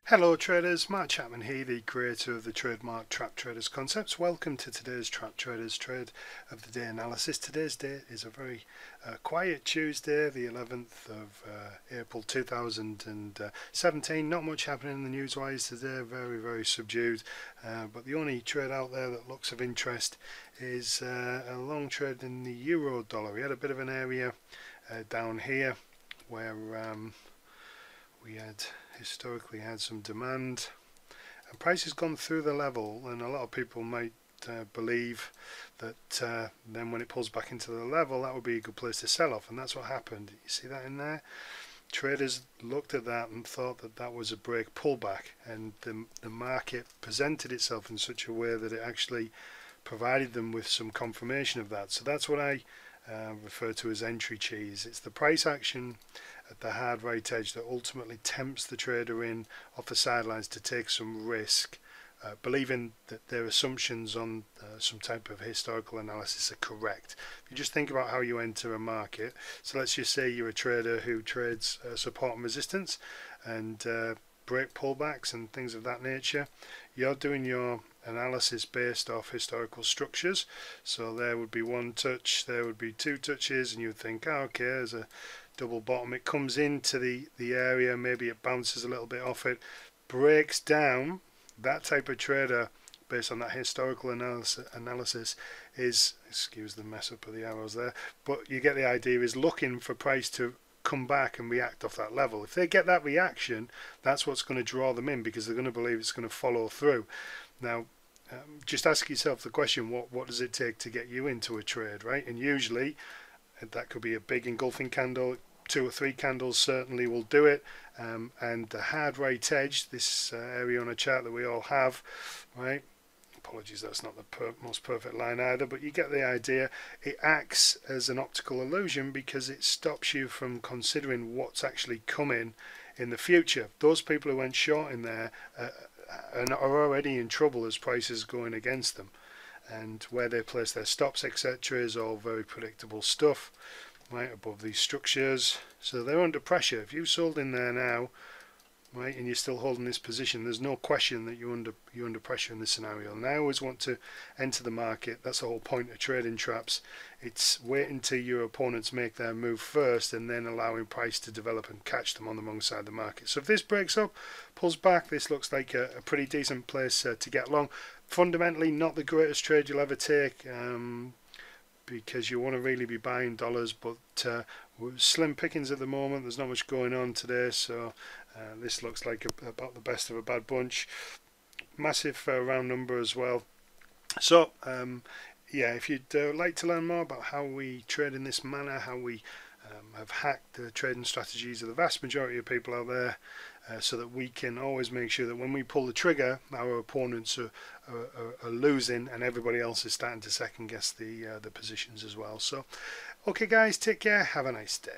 Hello traders, Mark Chapman here, the creator of the trademark Trap Traders concepts. Welcome to today's Trap Traders Trade of the Day analysis. Today's date is a very quiet Tuesday, the 11th of April 2017. Not much happening in the news-wise today, very subdued. But the only trade out there that looks of interest is a long trade in the euro dollar. We had a bit of an area down here where we had historically had some demand, and price has gone through the level, and a lot of people might believe that then when it pulls back into the level, that would be a good place to sell off, and that's what happened. You see that in there? Traders looked at that and thought that that was a break pullback, and the market presented itself in such a way that it actually provided them with some confirmation of that. So that's what I refer to as entry cheese. It's the price action at the hard right edge that ultimately tempts the trader in off the sidelines to take some risk, believing that their assumptions on some type of historical analysis are correct. If you just think about how you enter a market, so let's just say you're a trader who trades support and resistance and break pullbacks and things of that nature. You're doing your analysis based off historical structures, so there would be one touch, there would be two touches, and you would think, oh, okay, there's a double bottom, it comes into the area, maybe it bounces a little bit off it, breaks down. That type of trader, based on that historical analysis, is, excuse the mess up of the arrows there, but you get the idea, is looking for price to come back and react off that level. If they get that reaction, that's what's going to draw them in, because they're going to believe it's going to follow through. Now just ask yourself the question, what does it take to get you into a trade, right? And usually that could be a big engulfing candle. 2 or 3 candles certainly will do it, and the hard right edge, this area on a chart that we all have, right? Apologies, that's not the most perfect line either, but you get the idea. It acts as an optical illusion because it stops you from considering what's actually coming in the future. Those people who went short in there are already in trouble as prices going against them, and where they place their stops, etc., is all very predictable stuff, right above these structures. So they're under pressure. If you sold in there now, right, and you're still holding this position, there's no question that you're under pressure in this scenario. And I always want to enter the market. That's the whole point of trading traps. It's waiting till your opponents make their move first and then allowing price to develop and catch them on the wrong side of the market. So if this breaks up, pulls back, this looks like a pretty decent place to get long. Fundamentally not the greatest trade you'll ever take, because you want to really be buying dollars, but slim pickings at the moment. There's not much going on today, so this looks like about the best of a bad bunch. Massive round number as well. So yeah, if you'd like to learn more about how we trade in this manner, how we have hacked the trading strategies of the vast majority of people out there, so that we can always make sure that when we pull the trigger, our opponents are losing and everybody else is starting to second guess the positions as well. So okay guys, take care, have a nice day.